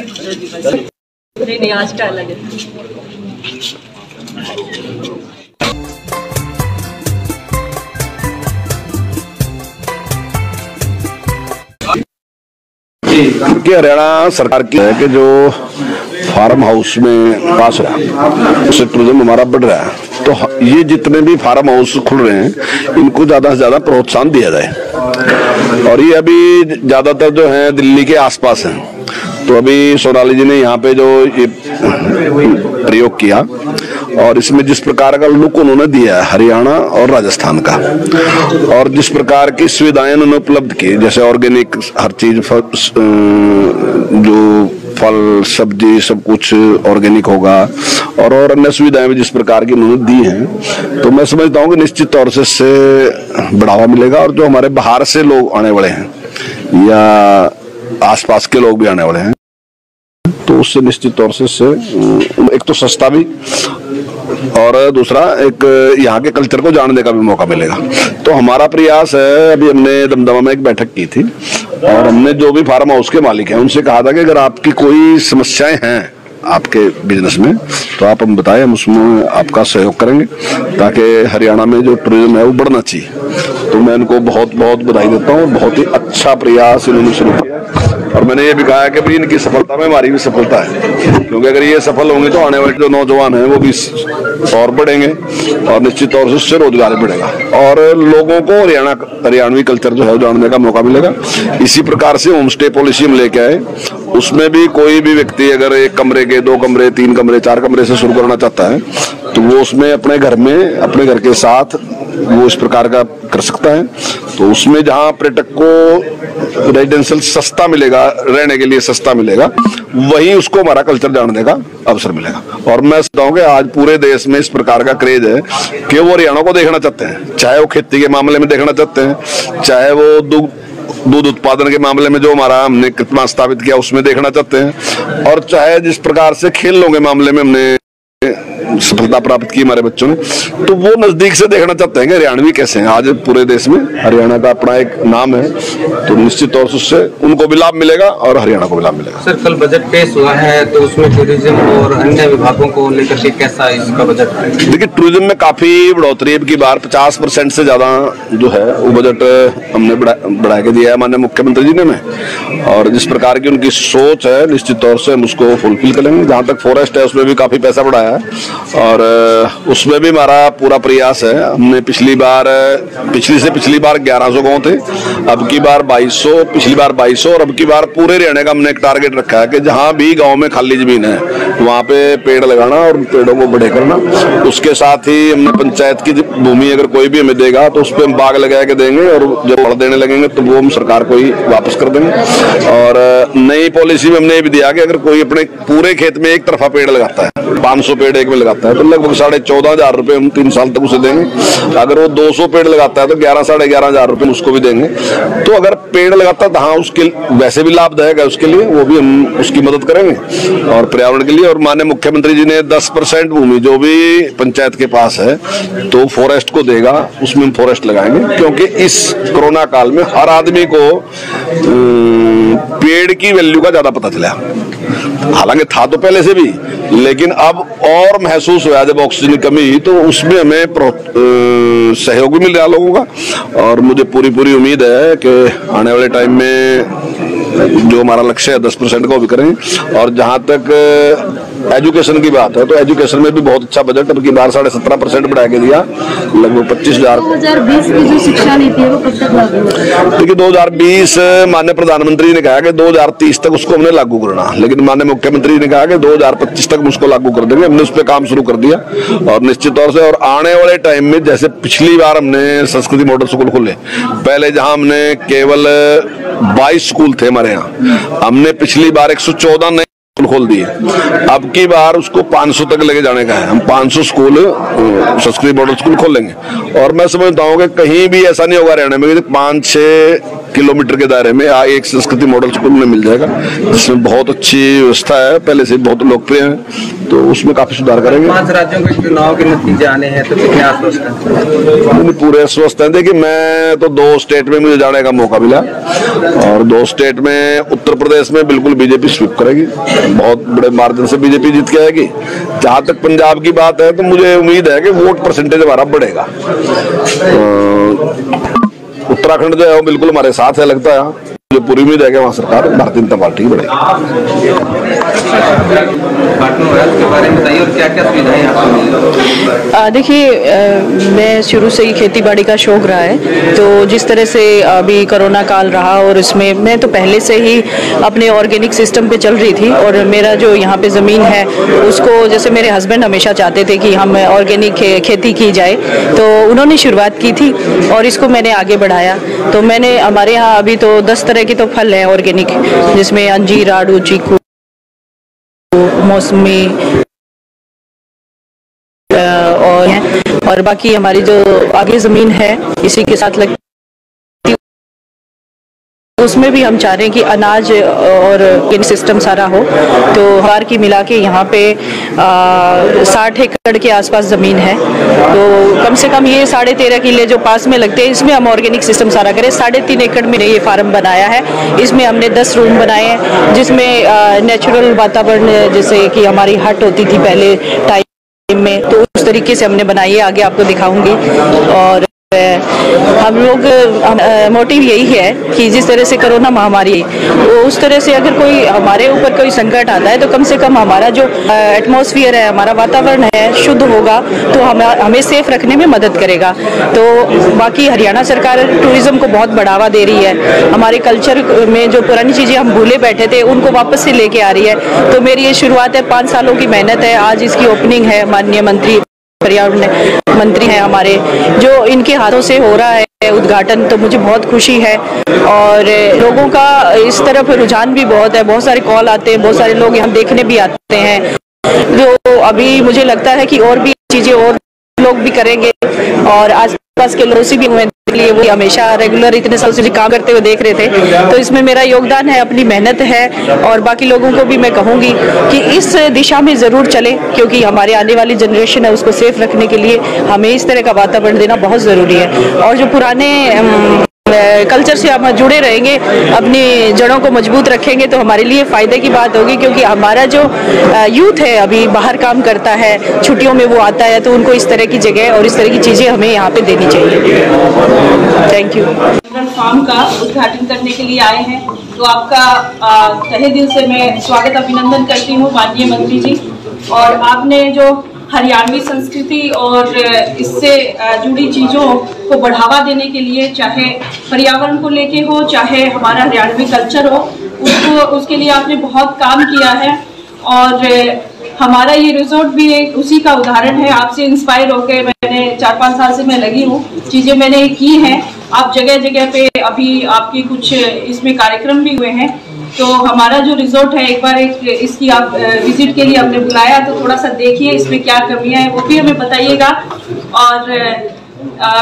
नहीं, आज का अलग है। कि हरियाणा सरकार की है कि जो फार्म हाउस में पास रहा उससे टूरिज्म हमारा बढ़ रहा है, तो ये जितने भी फार्म हाउस खुल रहे हैं इनको ज्यादा से ज्यादा प्रोत्साहन दिया जाए। और ये अभी ज्यादातर जो है दिल्ली के आसपास हैं, तो अभी सोनाली जी ने यहाँ पे जो ये प्रयोग किया और इसमें जिस प्रकार का लुक उन्होंने दिया है हरियाणा और राजस्थान का, और जिस प्रकार की सुविधाएं उन्होंने उपलब्ध की, जैसे ऑर्गेनिक हर चीज, जो फल सब्जी सब कुछ ऑर्गेनिक होगा, और अन्य सुविधाएं भी जिस प्रकार की उन्होंने दी हैं, तो मैं समझता हूँ कि निश्चित तौर से इससे बढ़ावा मिलेगा। और जो हमारे बाहर से लोग आने वाले हैं या आसपास के लोग भी आने वाले हैं, तो उससे निश्चित तौर से एक तो सस्ता भी और दूसरा एक यहाँ के कल्चर को जानने का भी मौका मिलेगा। तो हमारा प्रयास है, अभी हमने दमदमा में एक बैठक की थी और हमने जो भी फार्म हाउस के मालिक हैं उनसे कहा था कि अगर आपकी कोई समस्याएं हैं आपके बिजनेस में तो आप हम बताएं, हम उसमें आपका सहयोग करेंगे ताकि हरियाणा में जो टूरिज्म है वो बढ़ना चाहिए। तो मैं इनको बहुत बहुत बधाई देता हूँ, बहुत ही अच्छा प्रयास इन्होंने शुरू किया। और मैंने ये भी कहा है कि भाई इनकी सफलता में हमारी भी सफलता है, क्योंकि अगर ये सफल होंगे तो आने वाले जो नौजवान हैं वो भी और बढ़ेंगे और निश्चित तौर से उससे रोजगार बढ़ेगा और लोगों को हरियाणवी कल्चर जो है जानने का मौका मिलेगा। इसी प्रकार से होम स्टे पॉलिसी हम लेके आए, उसमें भी कोई भी व्यक्ति अगर एक कमरे के, 2 कमरे, 3 कमरे, 4 कमरे से शुरू करना चाहता है तो वो उसमें अपने घर में, अपने घर के साथ वो इस प्रकार का कर सकता है। तो उसमें जहाँ पर्यटक को रेजिडेंशियल सस्ता मिलेगा, रहने के लिए सस्ता मिलेगा, वही उसको हमारा कल्चर जानने का अवसर मिलेगा। और मैं समझता हूँ कि आज पूरे देश में इस प्रकार का क्रेज है कि वो हरियाणा को देखना चाहते हैं, चाहे वो खेती के मामले में देखना चाहते हैं, चाहे वो दूध उत्पादन के मामले में जो हमारा हमने कितना स्थापित किया उसमें देखना चाहते हैं, और चाहे जिस प्रकार से खेलों के मामले में हमने सफलता प्राप्त की हमारे बच्चों ने, तो वो नजदीक से देखना चाहते हैं कि हरियाणवी कैसे हैं। आज पूरे देश में हरियाणा का अपना एक नाम है, तो निश्चित तौर से उससे उनको भी लाभ मिलेगा और हरियाणा को भी लाभ मिलेगा। सर, कल बजट पेश हुआ है तो उसमें टूरिज्म और अन्य विभागों को लेकर के कैसा इसका बजट है? देखिए, टूरिज्म में काफी बढ़ोतरी की बार 50% से ज्यादा जो है वो बजट हमने बढ़ा के दिया है माननीय मुख्यमंत्री जी ने, और जिस प्रकार की उनकी सोच है निश्चित तौर से हम उसको फुलफिल करेंगे। जहाँ तक फॉरेस्ट है उसमें भी काफी पैसा बढ़ाया है और उसमें भी हमारा पूरा प्रयास है। हमने पिछली से पिछली बार 1100 गाँव थे, अब की बार 2200, पिछली बार 2200 और अब की बार पूरे हरियाणा का हमने एक टारगेट रखा है कि जहाँ भी गांव में खाली जमीन है वहाँ पे पेड़ लगाना और पेड़ों को बड़े करना। उसके साथ ही हमने पंचायत की भूमि अगर कोई भी हमें देगा तो उस पर हम बाग लगा के देंगे, और जब फल देने लगेंगे तो वो हम सरकार को ही वापस कर देंगे। और नई पॉलिसी में हमने ये भी दिया कि अगर कोई अपने पूरे खेत में एक तरफा पेड़ लगाता है, 500 पेड़ एक में लगाता है, तो लगभग 14,500 रुपए हम 3 साल तक उसे देंगे। अगर वो 200 पेड़ लगाता है तो 11,500 रुपए उसको भी देंगे। तो अगर पेड़ लगाता है तो हाँ, उसके वैसे भी लाभदायक है उसके लिए, वो भी हम उसकी मदद करेंगे और पर्यावरण के लिए। और माननीय मुख्यमंत्री जी ने 10% भूमि जो भी पंचायत के पास है तो फॉरेस्ट को देगा, उसमें हम फॉरेस्ट लगाएंगे, क्योंकि इस कोरोना काल में हर आदमी को पेड़ की वैल्यू का ज्यादा पता चला। हालांकि था तो पहले से भी, लेकिन अब और महसूस हुआ जब ऑक्सीजन की कमी, तो उसमें हमें सहयोग भी मिल रहा लोगों का। और मुझे पूरी उम्मीद है कि आने वाले टाइम में जो हमारा लक्ष्य है 10% को भी करेंगे। और जहां तक एजुकेशन की बात है तो एजुकेशन में भी बहुत अच्छा बजट अब की बार 17.5% बढ़ा के दिया, लगभग 25,000। 2020 की जो शिक्षा नीति है वो कब तक लागू होगी? देखिए, 2020 माननीय प्रधानमंत्री ने कहा कि 2030 तक उसको हमने लागू करना, लेकिन माननीय मुख्यमंत्री ने कहा कि 2025 तक उसको लागू कर देंगे। हमने उस पर काम शुरू कर दिया और निश्चित तौर से और आने वाले टाइम में, जैसे पिछली बार हमने संस्कृति मॉडल स्कूल खोले, पहले जहां हमने केवल 22 स्कूल थे हमारे यहाँ, हमने पिछली बार 114 नए स्कूल खोल दिए। अब की बार उसको 500 तक लेके जाने का है। हम 500 स्कूल संस्कृत मॉडल स्कूल खोलेंगे और मैं समझता हूँ कि कहीं भी ऐसा नहीं होगा हरियाणा में 5-6 किलोमीटर के दायरे में एक संस्कृति मॉडल स्कूल में मिल जाएगा, जिसमें बहुत अच्छी व्यवस्था है, पहले से बहुत लोकप्रिय है, तो उसमें काफी सुधार करेंगे। 5 राज्यों के चुनाव के नतीजे आने हैं तो कितने आश्वस्त हैं? पूरे आश्वस्त हैं। देखिए, मैं तो 2 स्टेट में मुझे जाने का मौका मिला और 2 स्टेट में उत्तर प्रदेश में बिल्कुल बीजेपी स्वीप करेगी, बहुत बड़े मार्जिन से बीजेपी जीत के आएगी। जहां तक पंजाब की बात है तो मुझे उम्मीद है कि वोट परसेंटेज हमारा बढ़ेगा। उत्तराखंड जो है वो बिल्कुल हमारे साथ है, लगता है मुझे पूरी उम्मीद है कि वहाँ सरकार भारतीय जनता पार्टी की बढ़ेगी। के बारे में बताइए और क्या क्या सुविधाएं आपको? देखिए, मैं शुरू से ही खेती बाड़ी का शौक रहा है, तो जिस तरह से अभी कोरोना काल रहा और इसमें मैं तो पहले से ही अपने ऑर्गेनिक सिस्टम पे चल रही थी और मेरा जो यहाँ पे ज़मीन है उसको, जैसे मेरे हस्बैंड हमेशा चाहते थे कि हम ऑर्गेनिक खेती की जाए, तो उन्होंने शुरुआत की थी और इसको मैंने आगे बढ़ाया। तो मैंने हमारे यहाँ अभी तो 10 तरह के तो फल हैं ऑर्गेनिक, जिसमें अंजीर, आड़ू, चीकू, मौसमी और बाकी हमारी जो आगे ज़मीन है इसी के साथ लगती, उसमें भी हम चाह रहे हैं कि अनाज और सिस्टम सारा हो। तो हार की मिला के यहाँ पे 60 एकड़ के आसपास ज़मीन है, तो कम से कम ये 13.5 किले जो पास में लगते हैं इसमें हम ऑर्गेनिक सिस्टम सारा करें। 3.5 एकड़ में ये फार्म बनाया है, इसमें हमने 10 रूम बनाए हैं, जिसमें नेचुरल वातावरण, जैसे कि हमारी हट होती थी पहले टाइम में, तो उस तरीके से हमने बनाई है, आगे आपको दिखाऊंगी। और हम लोग मोटिव यही है कि जिस तरह से कोरोना महामारी वो उस तरह से अगर कोई हमारे ऊपर कोई संकट आता है तो कम से कम हमारा जो एटमॉस्फेयर है, हमारा वातावरण है, शुद्ध होगा तो हमें सेफ रखने में मदद करेगा। तो बाकी हरियाणा सरकार टूरिज्म को बहुत बढ़ावा दे रही है, हमारे कल्चर में जो पुरानी चीज़ें हम भूले बैठे थे उनको वापस से लेके आ रही है। तो मेरी ये शुरुआत है, 5 सालों की मेहनत है, आज इसकी ओपनिंग है। माननीय मंत्री पर्यावरण मंत्री हैं हमारे, जो इनके हाथों से हो रहा है उद्घाटन, तो मुझे बहुत खुशी है। और लोगों का इस तरफ रुझान भी बहुत है, बहुत सारे कॉल आते हैं, बहुत सारे लोग यहाँ देखने भी आते हैं। जो अभी मुझे लगता है कि और भी चीज़ें और लोग भी करेंगे और आसपास के लोग भी हुए, लिए वो हमेशा रेगुलर इतने साल से काम करते हुए देख रहे थे, तो इसमें मेरा योगदान है, अपनी मेहनत है। और बाकी लोगों को भी मैं कहूँगी कि इस दिशा में ज़रूर चलें, क्योंकि हमारे आने वाली जनरेशन है उसको सेफ रखने के लिए हमें इस तरह का वातावरण देना बहुत ज़रूरी है। और जो पुराने कल्चर से हम जुड़े रहेंगे, अपनी जड़ों को मजबूत रखेंगे तो हमारे लिए फ़ायदे की बात होगी, क्योंकि हमारा जो यूथ है अभी बाहर काम करता है, छुट्टियों में वो आता है, तो उनको इस तरह की जगह और इस तरह की चीज़ें हमें यहाँ पे देनी चाहिए। Thank you. फार्म का उद्घाटन करने के लिए आए हैं, तो आपका तहे दिल से मैं स्वागत अभिनंदन करती हूँ माननीय मंत्री जी। और आपने जो हरियाणवी संस्कृति और इससे जुड़ी चीज़ों को बढ़ावा देने के लिए, चाहे पर्यावरण को लेके हो, चाहे हमारा हरियाणवी कल्चर हो, उसके लिए आपने बहुत काम किया है। और हमारा ये रिजॉर्ट भी एक उसी का उदाहरण है। आपसे इंस्पायर होकर मैंने 4-5 साल से मैं लगी हूँ, चीज़ें मैंने की हैं। आप जगह जगह पे अभी आपके कुछ इसमें कार्यक्रम भी हुए हैं, तो हमारा जो रिजॉर्ट है, एक बार इसकी आप विजिट के लिए हमने बुलाया, तो थोड़ा सा देखिए इसमें क्या कमियां हैं वो भी हमें बताइएगा। और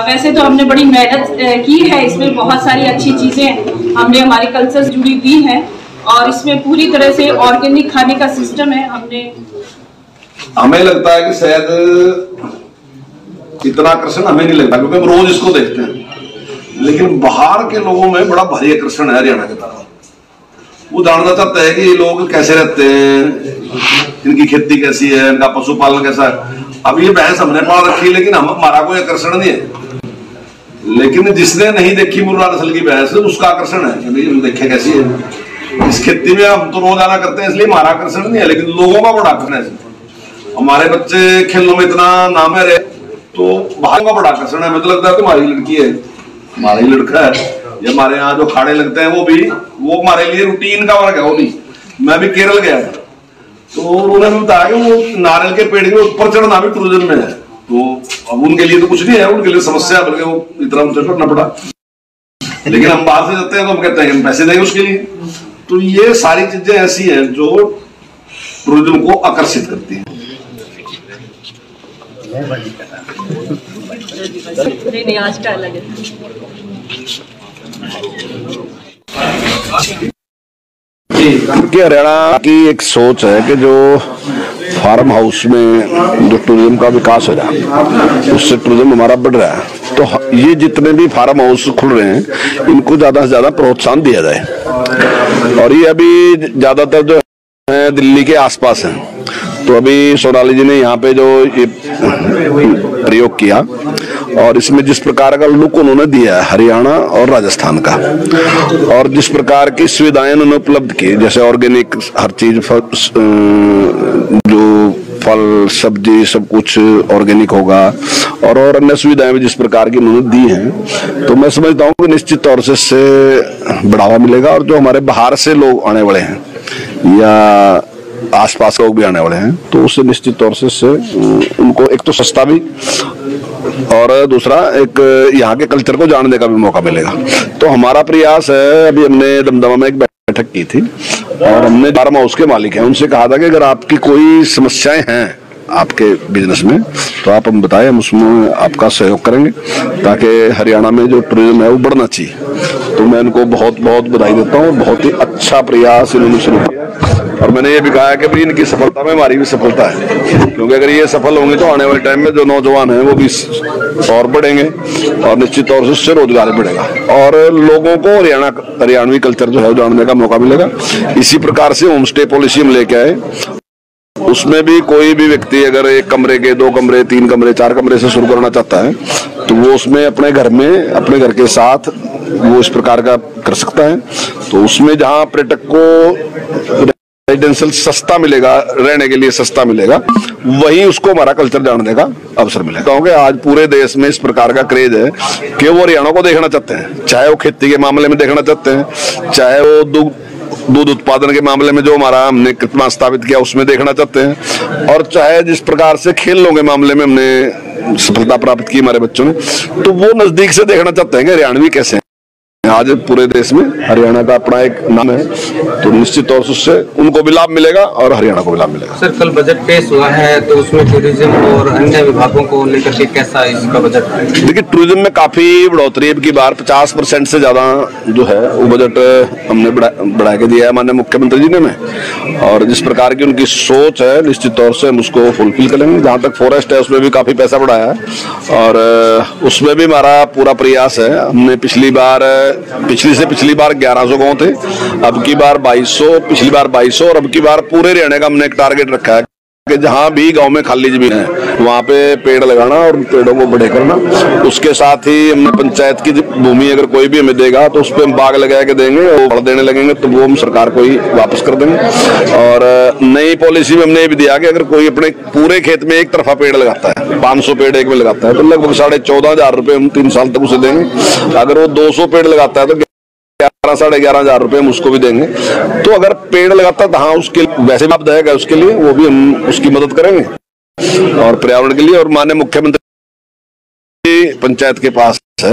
वैसे तो हमने बड़ी मेहनत की है, इसमें बहुत सारी अच्छी चीज़ें हमने हमारे कल्चर से जुड़ी हुई हैं और इसमें पूरी तरह से ऑर्गेनिक खाने का सिस्टम है। हमें लगता है कि शायद इतना आकर्षण हमें नहीं लगता, क्योंकि हम रोज इसको देखते हैं, लेकिन बाहर के लोगों में बड़ा भारी आकर्षण है हरियाणा की तरफ। वो जानना चाहता है कि ये लोग कैसे रहते हैं, इनकी खेती कैसी है, इनका पशुपालन कैसा है। अब ये भैंस हमने पाल रखी है, लेकिन हमारा कोई आकर्षण नहीं है। लेकिन जिसने नहीं देखी मुर्रा नस्ल की भैंस, उसका आकर्षण है कि भाई देखे कैसी है। इस खेती में हम तो रोजाना करते हैं, इसलिए हमारा आकर्षण नहीं है, लेकिन लोगों का बड़ा आकर्षण है। हमारे बच्चे खेलों में इतना नाम है, तो बाहर का बड़ा आकर्षण है। मुझे लगता है तुम्हारी लड़की है, हमारा ही लड़का है। ये हमारे यहाँ जो खाड़े लगते हैं वो हमारे लिए रूटीन का वर्क है। वो भी मैं भी केरल गया था, तो उन्होंने भी बताया कि वो नारियल के पेड़ के ऊपर चढ़ना भी टूरिज्म में है। तो अब उनके लिए तो कुछ नहीं है, उनके लिए समस्या, बल्कि वो इतना उनसे करना पड़ा। लेकिन हम बाहर से जाते हैं तो हम कहते हैं हम पैसे देंगे उसके लिए। तो ये सारी चीजें ऐसी हैं जो टूरिज्म को आकर्षित करती है। नहीं आज का अलग है। कि हरियाणा की एक सोच है कि जो फार्म हाउस में जो टूरिज्म का विकास हो रहा है उससे टूरिज्म हमारा बढ़ रहा है। तो ये जितने भी फार्म हाउस खुल रहे हैं इनको ज्यादा से ज्यादा प्रोत्साहन दिया जाए। और ये अभी ज्यादातर जो है दिल्ली के आसपास हैं। तो अभी सोनाली जी ने यहाँ पे जो ये प्रयोग किया और इसमें जिस प्रकार का लुक उन्होंने दिया है हरियाणा और राजस्थान का, और जिस प्रकार की सुविधाएं उन्होंने उपलब्ध की, जैसे ऑर्गेनिक हर चीज, जो फल सब्जी सब कुछ ऑर्गेनिक होगा और अन्य सुविधाएं भी जिस प्रकार की उन्होंने दी हैं, तो मैं समझता हूँ कि निश्चित तौर से इससे बढ़ावा मिलेगा। और जो हमारे बाहर से लोग आने वाले हैं या आसपास लोग भी आने वाले हैं तो उससे निश्चित तौर से उनको एक तो सस्ता भी और दूसरा एक यहाँ के कल्चर को जानने का भी मौका मिलेगा। तो हमारा प्रयास है, अभी हमने दमदमा में एक बैठक की थी और हमने फार्म हाउस के मालिक हैं उनसे कहा था कि अगर आपकी कोई समस्याएं हैं आपके बिजनेस में तो आप हम बताएं, हम उसमें आपका सहयोग करेंगे ताकि हरियाणा में जो टूरिज्म है वो बढ़ना चाहिए। तो मैं इनको बहुत बहुत बधाई देता हूँ। बहुत ही अच्छा प्रयास इन्होंने शुरू किया और मैंने ये भी कहा कि भाई इनकी सफलता में हमारी भी सफलता है, क्योंकि अगर ये सफल होंगे तो आने वाले टाइम में जो नौजवान हैं वो भी और बढ़ेंगे और निश्चित तौर से उससे रोजगार बढ़ेगा और लोगों को हरियाणवी कल्चर जो है जानने का मौका मिलेगा। इसी प्रकार से होम स्टे पॉलिसी हम लेके आए, उसमें भी कोई भी व्यक्ति अगर 1 कमरे के 2 कमरे 3 कमरे 4 कमरे से शुरू करना चाहता है तो वो उसमें अपने घर में अपने घर के साथ वो इस प्रकार का कर सकता है। तो उसमें जहाँ पर्यटक को रेजिडेंशियल सस्ता मिलेगा, रहने के लिए सस्ता मिलेगा, वही उसको हमारा कल्चर जानने का अवसर मिलेगा। क्योंकि आज पूरे देश में इस प्रकार का क्रेज है कि वो हरियाणा को देखना चाहते हैं, चाहे वो खेती के मामले में देखना चाहते हैं, चाहे वो दूध उत्पादन के मामले में जो हमारा हमने कीर्तिमान स्थापित किया उसमें देखना चाहते हैं, और चाहे जिस प्रकार से खेलों के मामले में हमने सफलता प्राप्त की हमारे बच्चों ने, तो वो नजदीक से देखना चाहते हैं कि हरियाणवी कैसे हैं। आज पूरे देश में हरियाणा का अपना एक नाम है, तो निश्चित तौर से उससे उनको भी लाभ मिलेगा और हरियाणा को भी लाभ मिलेगा। सर, कल बजट पेश हुआ है तो उसमें टूरिज्म और अन्य विभागों को लेकर के कैसा इसका बजट? देखिए, टूरिज्म में काफी बढ़ोतरी की बार 50% से ज्यादा जो है वो बजट हमने बढ़ा के दिया है माननीय मुख्यमंत्री जी ने में, और जिस प्रकार की उनकी सोच है निश्चित तौर से हम उसको फुलफिल करेंगे। जहाँ तक फॉरेस्ट है उसमें भी काफी पैसा बढ़ाया है और उसमें भी हमारा पूरा प्रयास है। हमने पिछली से पिछली बार 1100 गाँव थे, अब की बार 2200, पिछली बार 2200 और अब की बार पूरे हरियाणा का हमने एक टारगेट रखा है कि जहाँ भी गांव में खाली जमीन है वहाँ पे पेड़ लगाना और पेड़ों को बड़े करना। उसके साथ ही हमने पंचायत की भूमि अगर कोई भी हमें देगा तो उस पर हम बाग लगा के देंगे, वो फल देने लगेंगे तो वो हम सरकार को ही वापस कर देंगे। और नई पॉलिसी में हमने ये भी दिया कि अगर कोई अपने पूरे खेत में एक तरफा पेड़ लगाता है, 500 पेड़ एक में लगाता है, तो लगभग 14,500 रुपये हम 3 साल तक उसे देंगे। अगर वो 200 पेड़ लगाता है तो 11,500 रुपये हम उसको भी देंगे। तो अगर पेड़ लगाता है तो हाँ, उसके वैसे लाभदायक है, उसके लिए वो भी हम उसकी मदद करेंगे और पर्यावरण के लिए। और माननीय मुख्यमंत्री पंचायत के पास है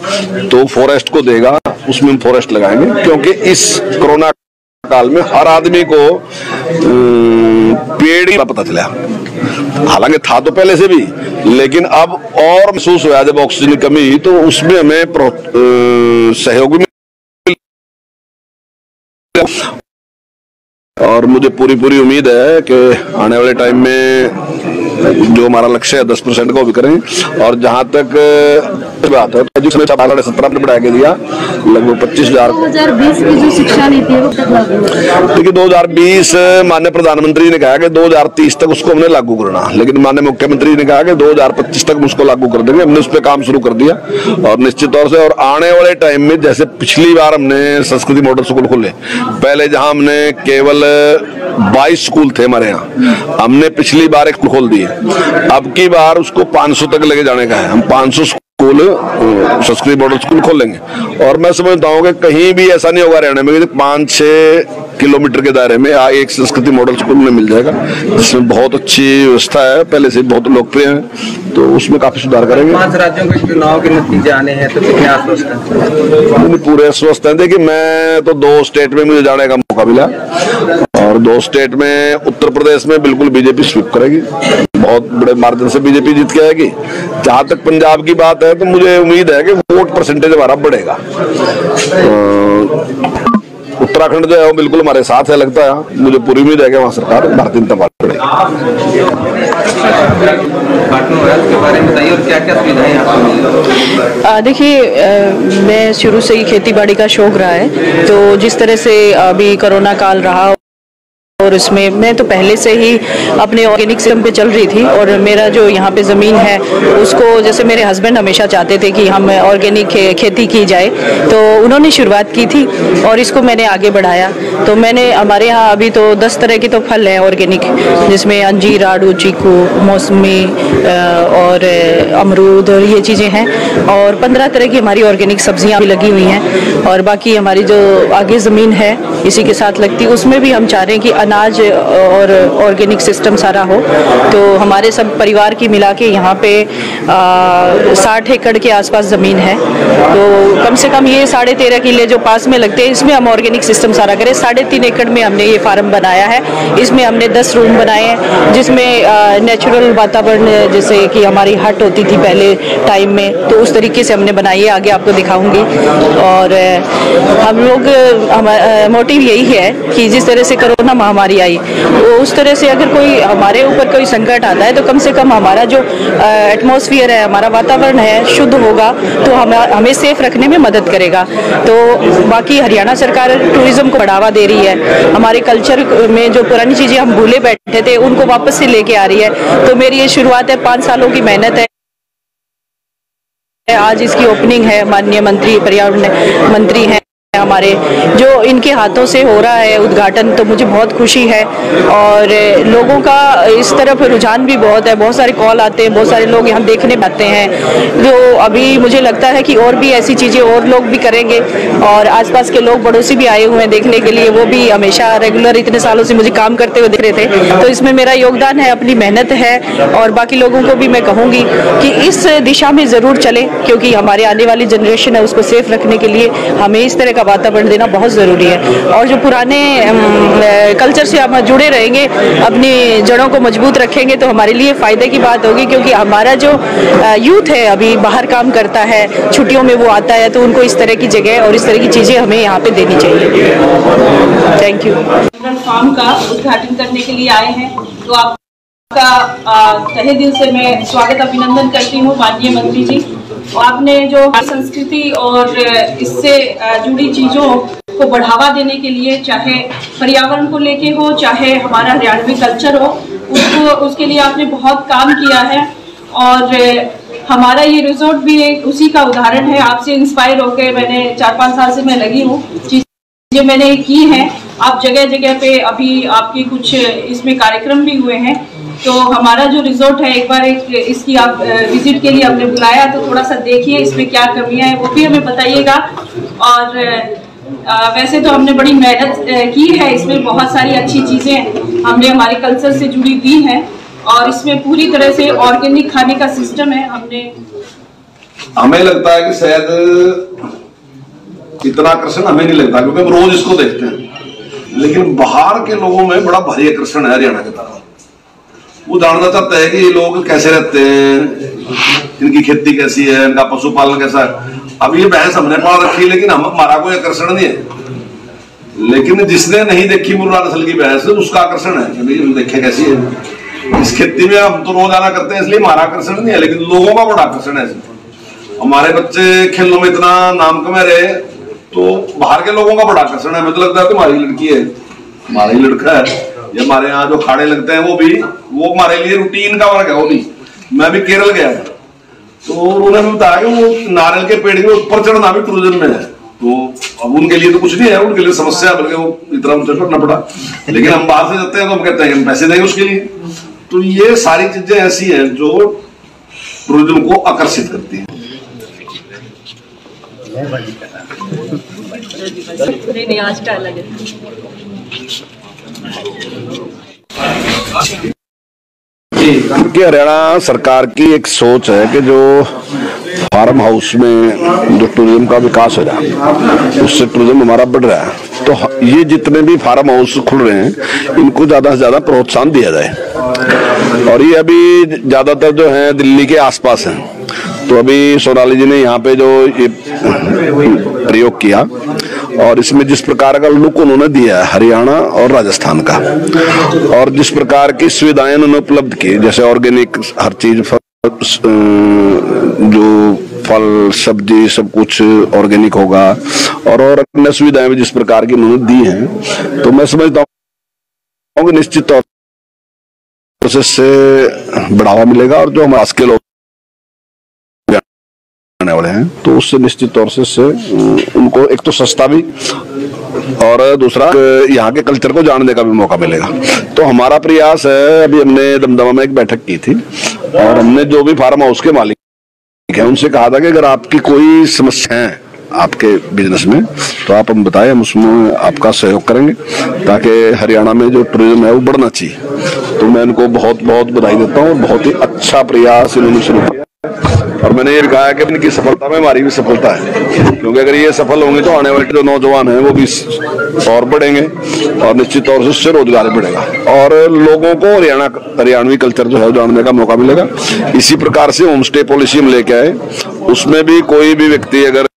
तो फॉरेस्ट को देगा, उसमें हम फॉरेस्ट लगाएंगे, क्योंकि इस कोरोना काल में हर आदमी को पेड़ ही पता चला। हालांकि था तो पहले से भी, लेकिन अब और महसूस हुआ जब ऑक्सीजन की कमी, तो उसमें हमें सहयोग भी। और मुझे पूरी उम्मीद है कि आने वाले टाइम में जो हमारा लक्ष्य है 10% को भी करें। और जहां तक बात है तो जिसमें 17 ने बढ़ा के दिया लगभग 25,000। 2020 की जो शिक्षा नीति है वो कब लागू होगी? देखिए, 2020 माननीय प्रधानमंत्री ने कहा कि 2030 तक उसको हमने लागू करना, लेकिन माननीय मुख्यमंत्री ने कहा कि 2025 तक उसको लागू कर देंगे। हमने उस पर काम शुरू कर दिया और निश्चित तौर से और आने वाले टाइम में जैसे पिछली बार हमने संस्कृति मॉडल स्कूल खोले, पहले जहां हमने केवल 22 स्कूल थे हमारे यहाँ, हमने पिछली बार एक खोल दिए, अब की बार उसको 500 तक लेके जाने का है। हम 500 स्कूल संस्कृत मॉडल स्कूल खोलेंगे और मैं समझता हूँ कि कहीं भी ऐसा नहीं होगा हरियाणा में 5-6 किलोमीटर के दायरे में एक संस्कृति मॉडल स्कूल में मिल जाएगा, जिसमें बहुत अच्छी व्यवस्था है, पहले से बहुत लोकप्रिय है, तो उसमें काफी सुधार करेंगे। 5 राज्यों के चुनाव के नतीजे आने हैं तो कितने आश्वस्त हैं? पूरे आश्वस्त हैं। देखिए, मैं तो 2 स्टेट में मुझे जाने का मौका मिला और 2 स्टेट में उत्तर प्रदेश में बिल्कुल बीजेपी स्वीप करेगी, बहुत बड़े मार्जिन से बीजेपी जीत के आएगी। जहां तक पंजाब की बात है तो मुझे उम्मीद है कि वोट परसेंटेज हमारा बढ़ेगा। उत्तराखंड जो है वो बिल्कुल हमारे साथ है, लगता है मुझे पूरी उम्मीद है कि वहाँ सरकार भारतीय जनता पार्टी करेगी। के बारे में बताइए और क्या क्या सुविधाएं आपको मिली? देखिए, मैं शुरू से ही खेती बाड़ी का शौक रहा है, तो जिस तरह से अभी कोरोना काल रहा और इसमें मैं तो पहले से ही अपने ऑर्गेनिक सिस्टम पे चल रही थी। और मेरा जो यहाँ पे ज़मीन है उसको, जैसे मेरे हस्बैंड हमेशा चाहते थे कि हम ऑर्गेनिक खेती की जाए, तो उन्होंने शुरुआत की थी और इसको मैंने आगे बढ़ाया। तो मैंने हमारे यहाँ अभी तो 10 तरह के तो फल हैं ऑर्गेनिक, जिसमें अंजीर, आड़ू, चीकू, मौसमी और अमरूद और ये चीज़ें हैं। और 15 तरह की हमारी ऑर्गेनिक सब्जियाँ भी लगी हुई हैं। और बाकी हमारी जो आगे ज़मीन है इसी के साथ लगती, उसमें भी हम चाह रहे हैं कि अनाज और ऑर्गेनिक सिस्टम सारा हो। तो हमारे सब परिवार की मिला के यहाँ पे 60 एकड़ के आसपास ज़मीन है। तो कम से कम ये 13.5 किले जो पास में लगते हैं, इसमें हम ऑर्गेनिक सिस्टम सारा करें। 3.5 एकड़ में हमने ये फार्म बनाया है। इसमें हमने 10 रूम बनाए हैं, जिसमें नेचुरल वातावरण, जैसे कि हमारी हट होती थी पहले टाइम में, तो उस तरीके से हमने बनाई है। आगे आपको दिखाऊंगी। और हम लोग, मोटिव यही है कि जिस तरह से कोरोना महामारी आई, वो उस तरह से अगर कोई हमारे ऊपर कोई संकट आता है तो कम से कम हमारा जो एटमॉस्फेयर है, हमारा वातावरण है, शुद्ध होगा तो हमें सेफ रखने में मदद करेगा। तो बाकी हरियाणा सरकार टूरिज्म को बढ़ावा दे रही है। हमारे कल्चर में जो पुरानी चीज़ें हम भूले बैठे थे उनको वापस से लेके आ रही है। तो मेरी ये शुरुआत है, 5 सालों की मेहनत है। आज इसकी ओपनिंग है। माननीय मंत्री, पर्यावरण मंत्री हैं हमारे, जो इनके हाथों से हो रहा है उद्घाटन, तो मुझे बहुत खुशी है। और लोगों का इस तरफ रुझान भी बहुत है, बहुत सारे कॉल आते हैं, बहुत सारे लोग यहाँ देखने आते हैं। जो अभी मुझे लगता है कि और भी ऐसी चीज़ें और लोग भी करेंगे। और आसपास के लोग, पड़ोसी भी आए हुए हैं देखने के लिए, वो भी हमेशा रेगुलर इतने सालों से मुझे काम करते हुए दिख रहे थे। तो इसमें मेरा योगदान है, अपनी मेहनत है। और बाकी लोगों को भी मैं कहूँगी कि इस दिशा में ज़रूर चले, क्योंकि हमारे आने वाली जनरेशन है उसको सेफ रखने के लिए हमें इस तरह का वातावरण देना बहुत ज़रूरी है। और जो पुराने कल्चर से हम जुड़े रहेंगे, अपनी जड़ों को मजबूत रखेंगे, तो हमारे लिए फ़ायदे की बात होगी। क्योंकि हमारा जो यूथ है अभी बाहर काम करता है, छुट्टियों में वो आता है, तो उनको इस तरह की जगह और इस तरह की चीज़ें हमें यहाँ पे देनी चाहिए। Thank you. फार्म का उद्घाटन करने के लिए आए हैं, तो आपका तहे दिल से मैं स्वागत अभिनंदन करती हूँ माननीय मंत्री जी। आपने जो संस्कृति और इससे जुड़ी चीज़ों को बढ़ावा देने के लिए, चाहे पर्यावरण को लेके हो, चाहे हमारा हरियाणवी कल्चर हो, उसके लिए आपने बहुत काम किया है। और हमारा ये रिजॉर्ट भी एक उसी का उदाहरण है। आपसे इंस्पायर होकर मैंने 4-5 साल से मैं लगी हूँ, चीज़ें मैंने की हैं। आप जगह जगह पे अभी आपके कुछ इसमें कार्यक्रम भी हुए हैं। तो हमारा जो रिजॉर्ट है, एक बार इसकी आप विजिट के लिए हमने बुलाया, तो थोड़ा सा देखिए इसमें क्या कमियां हैं वो भी हमें बताइएगा। और वैसे तो हमने बड़ी मेहनत की है, इसमें बहुत सारी अच्छी चीज़ें हमने हमारे कल्चर से जुड़ी दी हैं। और इसमें पूरी तरह से ऑर्गेनिक खाने का सिस्टम है। हमें लगता है कि शायद इतना आकर्षण हमें नहीं लगता, क्योंकि हम रोज इसको देखते हैं। लेकिन बाहर के लोगों में बड़ा भारी आकर्षण है हरियाणा की तरफ। वो जानना चाहता है कि ये लोग कैसे रहते हैं, इनकी खेती कैसी है, इनका पशुपालन कैसा है। अब ये बहस हमने पाल रखी है, लेकिन हमारा कोई आकर्षण नहीं है। लेकिन जिसने नहीं देखी मुर्रा नस्ल की भैंस, उसका आकर्षण है कि भाई हम देखें कैसी है। इस खेती में हम तो रोजाना करते हैं, इसलिए हमारा आकर्षण नहीं है, लेकिन लोगों का बड़ा आकर्षण है। हमारे बच्चे खेलों में इतना नाम कमा रहे, तो बाहर के लोगों का बड़ा आकर्षण है। मुझे लगता है तुम्हारी लड़की है, हमारा ही लड़का है। ये हमारे यहाँ जो खाड़े लगते हैं वो हमारे लिए रूटीन का वर्क है। वो भी मैं भी केरल गया था, तो उन्होंने बताया कि वो नारियल के पेड़ के ऊपर चढ़ना भी टूरिज्म में है। तो अब उनके लिए तो कुछ नहीं है, उनके लिए समस्या, बल्कि वो इतना ऊंचा चढ़ना पड़ा। लेकिन हम बाहर से जाते हैं तो हम कहते हैं कि हम पैसे देंगे उसके लिए। तो ये सारी चीजें ऐसी हैं जो टूरिज्म को आकर्षित करती हैं। नहीं, आज का अलग है। कि हरियाणा सरकार की एक सोच है कि जो फार्म हाउस में जो टूरिज्म का विकास हो रहा है, उससे टूरिज्म हमारा बढ़ रहा है। तो ये जितने भी फार्म हाउस खुल रहे हैं इनको ज्यादा से ज्यादा प्रोत्साहन दिया जाए। और ये अभी ज्यादातर जो है दिल्ली के आसपास हैं। तो अभी सोनाली जी ने यहाँ पे जो ये प्रयोग किया और इसमें जिस प्रकार का लुक उन्होंने दिया है हरियाणा और राजस्थान का, और जिस प्रकार की सुविधाएं उन्होंने उपलब्ध की, जैसे ऑर्गेनिक हर चीज, जो फल सब्जी सब कुछ ऑर्गेनिक होगा, और अन्य सुविधाएं भी जिस प्रकार की उन्होंने दी हैं, तो मैं समझता हूँ कि निश्चित तौर से बढ़ावा मिलेगा। और जो हमारे आस के लोग आने वाले हैं तो उससे निश्चित तौर से उनको एक तो सस्ता भी और दूसरा यहाँ के कल्चर को जानने का भी मौका मिलेगा। तो हमारा प्रयास है, अभी हमने दमदमा में एक बैठक की थी और हमने जो भी फार्म हाउस के मालिक हैं उनसे कहा था कि अगर आपकी कोई समस्या है आपके बिजनेस में तो आप हम बताएं, हम उसमें आपका सहयोग करेंगे ताकि हरियाणा में जो टूरिज्म है वो बढ़ना चाहिए। तो मैं इनको बहुत बहुत बधाई देता हूँ। बहुत ही अच्छा प्रयास इन्होंने शुरू किया और मैंने ये कहा कि इनकी सफलता में हमारी भी सफलता है, क्योंकि अगर ये सफल होंगे तो आने वाले जो नौजवान हैं वो भी और बढ़ेंगे और निश्चित तौर से उससे रोजगार बढ़ेगा और लोगों को हरियाणवी कल्चर जो है जानने का मौका मिलेगा। इसी प्रकार से होम स्टे पॉलिसी हम लेके आए, उसमें भी कोई भी व्यक्ति अगर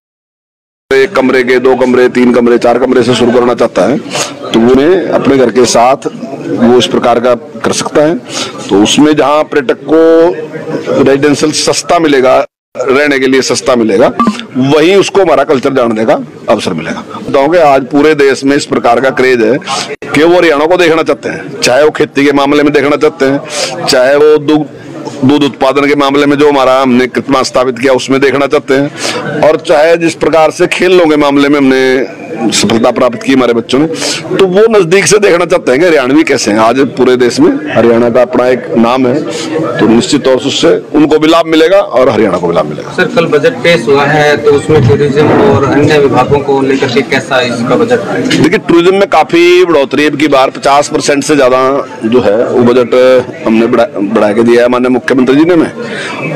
एक कमरे के, 2 कमरे, 3 कमरे, 4 कमरे से शुरू करना चाहता है तो उन्हें अपने घर के साथ वो इस प्रकार का कर सकता है। तो उसमें जहां पर्यटक को रेजिडेंशियल सस्ता मिलेगा, रहने के लिए सस्ता मिलेगा, वहीं उसको हमारा कल्चर जानने का अवसर मिलेगा। बताऊं कि आज पूरे देश में इस प्रकार का क्रेज है कि वो हरियाणा को देखना चाहते हैं, चाहे वो खेती के मामले में देखना चाहते हैं, चाहे वो दूध उत्पादन के मामले में जो हमारा हमने कीर्तिमान स्थापित किया उसमें देखना चाहते हैं, और चाहे जिस प्रकार से खेलों के मामले में हमने सफलता प्राप्त की हमारे बच्चों ने, तो वो नजदीक से देखना चाहते हैं कि हरियाणवी कैसे हैं। आज पूरे देश में हरियाणा का अपना एक नाम है, तो निश्चित तौर से उससे उनको भी लाभ मिलेगा और हरियाणा को भी लाभ मिलेगा। सर, कल बजट पेश हुआ है तो उसमें टूरिज्म और अन्य विभागों को लेकर के कैसा इसका बजट है? देखिए, टूरिज्म में काफी बढ़ोतरी है। की बार 50% से ज्यादा जो है वो बजट हमने बढ़ा के दिया है माननीय मुख्यमंत्री जी ने,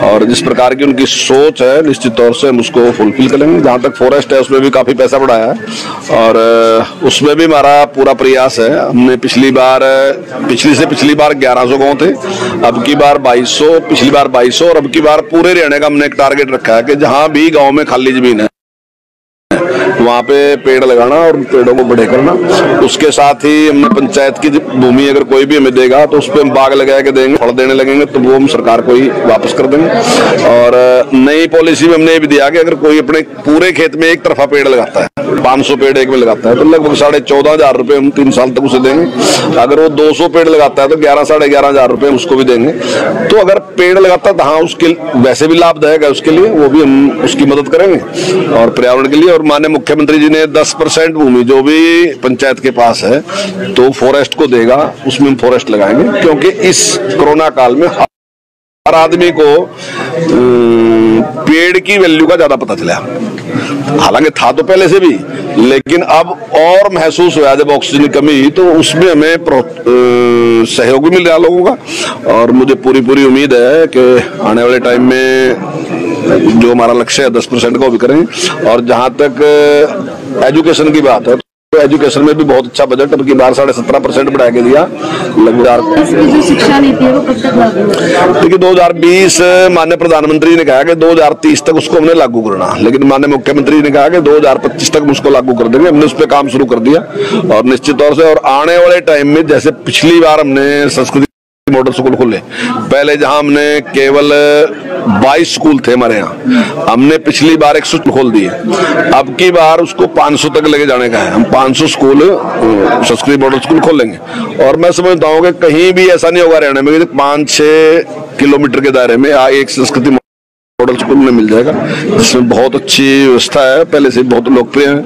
और जिस प्रकार की उनकी सोच है निश्चित तौर से हम उसको फुलफिल करेंगे। जहां तक फॉरेस्ट है उसमें भी काफी पैसा बढ़ाया है और उसमें भी हमारा पूरा प्रयास है। हमने पिछली से पिछली बार 1100 गांव थे, अब की बार 2200, पिछली बार 2200 और अब की बार पूरे हरियाणा का हमने एक टारगेट रखा है कि जहां भी गांव में खाली जमीन है वहां पे पेड़ लगाना और पेड़ों को बड़े करना। उसके साथ ही हमने पंचायत की भूमि अगर कोई भी हमें देगा तो उस पर हम बाग लगा के देंगे, फल देने लगेंगे तो वो हम सरकार को ही वापस कर देंगे। और नई पॉलिसी में हमने ये भी दिया कि अगर कोई अपने पूरे खेत में एक तरफा पेड़ लगाता है, 500 पेड़ एक में लगाता है, तो लगभग 14,500 रुपए हम 3 साल तक उसे देंगे। अगर वो 200 पेड़ लगाता है तो 11,500 रुपए उसको भी देंगे। तो अगर पेड़ लगाता है तो हाँ, उसके वैसे भी लाभदायक है उसके लिए, वो भी हम उसकी मदद करेंगे और पर्यावरण के लिए। और माननीय मुख्यमंत्री जी ने 10% भूमि जो भी पंचायत के पास है तो फॉरेस्ट को देगा, उसमें हम फॉरेस्ट लगाएंगे, क्योंकि इस कोरोना काल में हर आदमी को पेड़ की वैल्यू का ज्यादा पता चला। हालांकि था तो पहले से भी, लेकिन अब और महसूस हुआ जब ऑक्सीजन की कमी, तो उसमें हमें सहयोग भी मिल रहा लोगों का। और मुझे पूरी उम्मीद है कि आने वाले टाइम में जो हमारा लक्ष्य है 10% का वो भी करेंगे। और जहां तक एजुकेशन की बात है तो एजुकेशन में भी बहुत अच्छा बजट अब की बार 17.5% बढ़ा के दिया लगभग। जो शिक्षा नीति है वो कब तक लागू होगी? देखिए, 2020 माननीय प्रधानमंत्री ने कहा कि 2030 तक उसको हमने लागू करना, लेकिन माननीय मुख्यमंत्री ने कहा कि 2025 तक उसको लागू कर देंगे। हमने उस पर काम शुरू कर दिया और निश्चित तौर से और आने वाले टाइम में जैसे पिछली बार हमने संस्कृति मॉडल स्कूल खोले, पहले जहां हमने केवल 22 स्कूल थे हमारे यहाँ, हमने पिछली बार 100 स्कूल खोल दिए। अब की बार उसको 500 तक लेके जाने का है। हम 500 स्कूल संस्कृत मॉडल स्कूल खोलेंगे और मैं समझता हूँ कि कहीं भी ऐसा नहीं होगा हरियाणा में 5-6 किलोमीटर के दायरे में एक संस्कृति मॉडल स्कूल में मिल जाएगा, जिसमें बहुत अच्छी व्यवस्था है, पहले से बहुत लोकप्रिय है,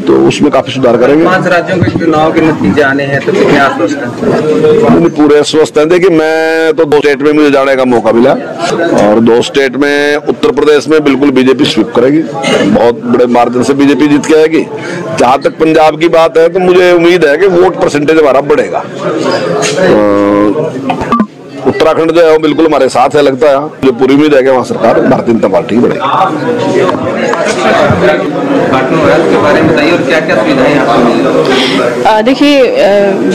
तो उसमें काफी सुधार करेंगे। 5 राज्यों के चुनाव के नतीजे आने हैं तो कितने आश्वस्त हैं? पूरे आश्वस्त हैं। देखिए, मैं तो 2 स्टेट में मुझे जाने का मौका मिला और 2 स्टेट में उत्तर प्रदेश में बिल्कुल बीजेपी स्वीप करेगी, बहुत बड़े मार्जिन से बीजेपी जीत के आएगी। जहां तक पंजाब की बात है तो मुझे उम्मीद है कि वोट परसेंटेज हमारा बढ़ेगा। उत्तराखंड जो है वो बिल्कुल हमारे साथ है, लगता है, जो पूरी उम्मीद है कि वहाँ सरकार भारतीय जनता पार्टी बढ़ेगी। उद्घाटन हुआ है, उसके बारे में बताइए और क्या क्या सुविधाएं यहाँ पर मिली? देखिए,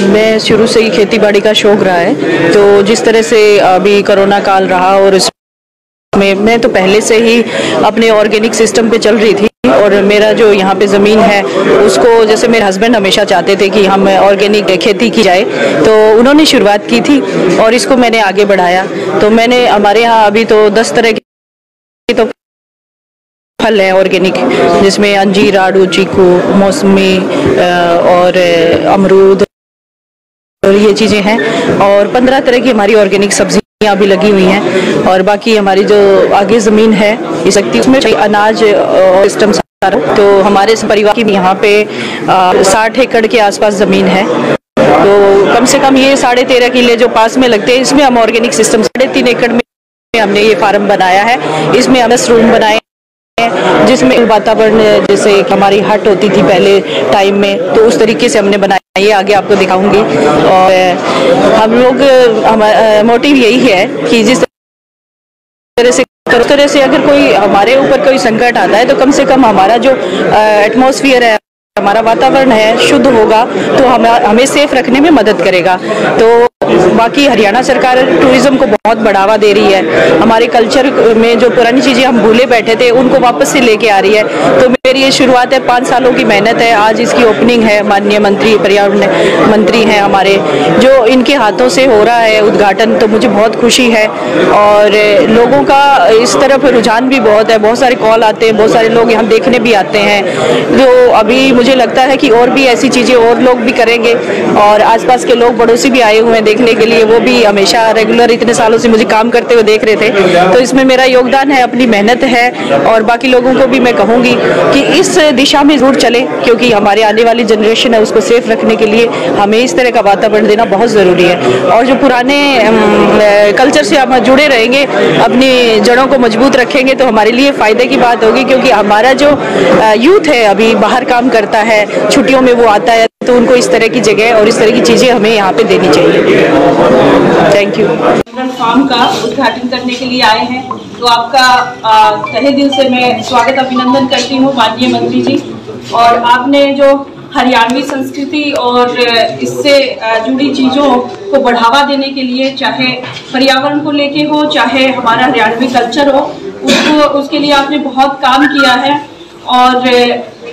मैं शुरू से ही खेती बाड़ी का शौक रहा है, तो जिस तरह से अभी कोरोना काल रहा और मैं तो पहले से ही अपने ऑर्गेनिक सिस्टम पे चल रही थी, और मेरा जो यहाँ पे ज़मीन है उसको, जैसे मेरे हस्बैंड हमेशा चाहते थे कि हम ऑर्गेनिक खेती की जाए, तो उन्होंने शुरुआत की थी और इसको मैंने आगे बढ़ाया। तो मैंने, हमारे यहाँ अभी तो 10 तरह के तो फल है ऑर्गेनिक, जिसमें अंजीर, आड़ू, चीकू, मौसमी और अमरूद और ये चीज़ें हैं, और 15 तरह की हमारी ऑर्गेनिक सब्जियां भी लगी हुई हैं। और बाकी हमारी जो आगे ज़मीन है इस सकती, उसमें अनाज सिस्टम सारा, तो हमारे परिवार की यहाँ पे 60 एकड़ के आसपास ज़मीन है, तो कम से कम ये 13.5 किले जो पास में लगते हैं, इसमें हम ऑर्गेनिक सिस्टम 3.5 एकड़ में हमने ये फार्म बनाया है। इसमें हमने रूम बनाए जिसमें वातावरण, जैसे हमारी हट होती थी पहले टाइम में, तो उस तरीके से हमने बनाया। ये आगे आपको दिखाऊंगी। और हम लोग, मोटिव यही है कि जिस तरह से अगर कोई हमारे ऊपर कोई संकट आता है, तो कम से कम हमारा जो एटमॉस्फेयर है, हमारा वातावरण है, शुद्ध होगा तो हमें सेफ रखने में मदद करेगा। तो बाकी हरियाणा सरकार टूरिज्म को बहुत बढ़ावा दे रही है। हमारे कल्चर में जो पुरानी चीज़ें हम भूले बैठे थे उनको वापस से लेके आ रही है। तो मेरी ये शुरुआत है, 5 सालों की मेहनत है। आज इसकी ओपनिंग है, माननीय मंत्री, पर्यावरण मंत्री हैं हमारे, जो इनके हाथों से हो रहा है उद्घाटन, तो मुझे बहुत खुशी है। और लोगों का इस तरफ रुझान भी बहुत है, बहुत सारे कॉल आते हैं, बहुत सारे लोग यहाँ देखने भी आते हैं। तो अभी मुझे लगता है कि और भी ऐसी चीज़ें और लोग भी करेंगे, और आसपास के लोग, पड़ोसी भी आए हुए हैं देखने के लिए, वो भी हमेशा रेगुलर इतने सालों से मुझे काम करते हुए देख रहे थे। तो इसमें मेरा योगदान है, अपनी मेहनत है। और बाकी लोगों को भी मैं कहूँगी कि इस दिशा में जरूर चले, क्योंकि हमारे आने वाली जनरेशन है, उसको सेफ रखने के लिए हमें इस तरह का वातावरण देना बहुत ज़रूरी है। और जो पुराने कल्चर से हम जुड़े रहेंगे, अपनी जड़ों को मजबूत रखेंगे, तो हमारे लिए फ़ायदे की बात होगी। क्योंकि हमारा जो यूथ है अभी बाहर काम करता है, छुट्टियों में वो आता है, तो उनको इस तरह की जगह और इस तरह की चीज़ें हमें यहाँ पे देनी चाहिए। Thank you. फार्म का उद्घाटन करने के लिए आए हैं, तो आपका तहे दिल से मैं स्वागत अभिनंदन करती हूँ माननीय मंत्री जी। और आपने जो हरियाणवी संस्कृति और इससे जुड़ी चीज़ों को बढ़ावा देने के लिए, चाहे पर्यावरण को लेके हो, चाहे हमारा हरियाणवी कल्चर हो, उसके लिए आपने बहुत काम किया है। और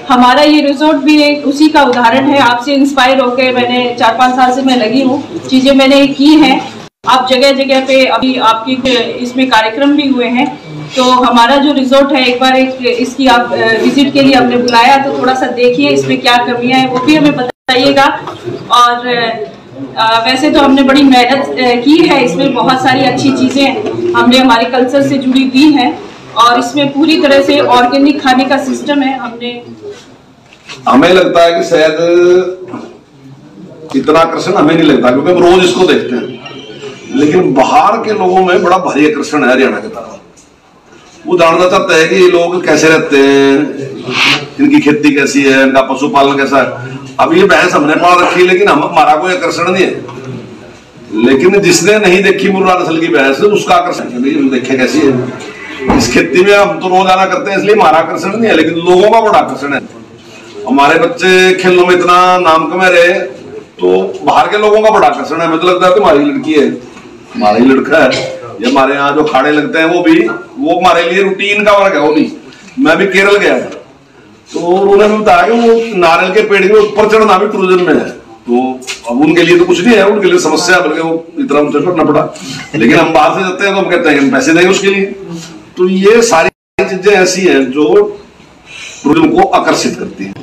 हमारा ये रिजॉर्ट भी एक उसी का उदाहरण है। आपसे इंस्पायर होकर मैंने 4-5 साल से मैं लगी हूँ, चीज़ें मैंने की हैं। आप जगह जगह पे अभी आपके इसमें कार्यक्रम भी हुए हैं। तो हमारा जो रिजॉर्ट है, एक बार इसकी आप विजिट के लिए हमने बुलाया, तो थोड़ा सा देखिए इसमें क्या कमियां हैं, वो भी हमें बताइएगा। और वैसे तो हमने बड़ी मेहनत की है, इसमें बहुत सारी अच्छी चीज़ें हमने हमारे कल्चर से जुड़ी दी हैं, और इसमें पूरी तरह से ऑर्गेनिक खाने का सिस्टम है। हमें लगता है कि शायद इतना आकर्षण हमें नहीं लगता, क्योंकि हम रोज इसको देखते हैं, लेकिन बाहर के लोगों में बड़ा भारी आकर्षण है हरियाणा की तरफ। वो जानना चाहते हैं कि ये लोग कैसे रहते हैं, इनकी खेती कैसी है, इनका पशुपालन कैसा है। अब ये बहस हमने पाल रखी है, लेकिन हमारा कोई आकर्षण नहीं है। लेकिन जिसने नहीं देखी मुर्रा नस्ल की भैंस, उसका आकर्षण देखे कैसी है। इस खेती में हम तो रोजाना करते हैं, इसलिए हमारा आकर्षण नहीं है, लेकिन लोगों का बड़ा आकर्षण है। हमारे बच्चे खेलों में इतना नाम कमा रहे, तो बाहर के लोगों का बड़ा आकर्षण है। मुझे तो लगता है तुम्हारी लड़की है, हमारा ही लड़का है। ये हमारे यहाँ जो खाड़े लगते हैं, वो हमारे लिए रूटीन का वर्क है। वो भी, मैं भी केरल गया था, तो उन्होंने बताया कि वो नारियल के पेड़ के ऊपर चढ़ना भी टूरिज्म में है। तो अब उनके लिए तो कुछ नहीं है, उनके लिए समस्या, बल्कि वो इतना ऊंचा करना पड़ा। लेकिन हम बाहर से जाते हैं तो हम कहते हैं हम पैसे देंगे उसके लिए। तो ये सारी चीजें ऐसी हैं जो टूरिज्म को आकर्षित करती है।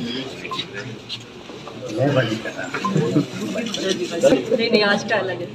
नहीं, आज का अलग है।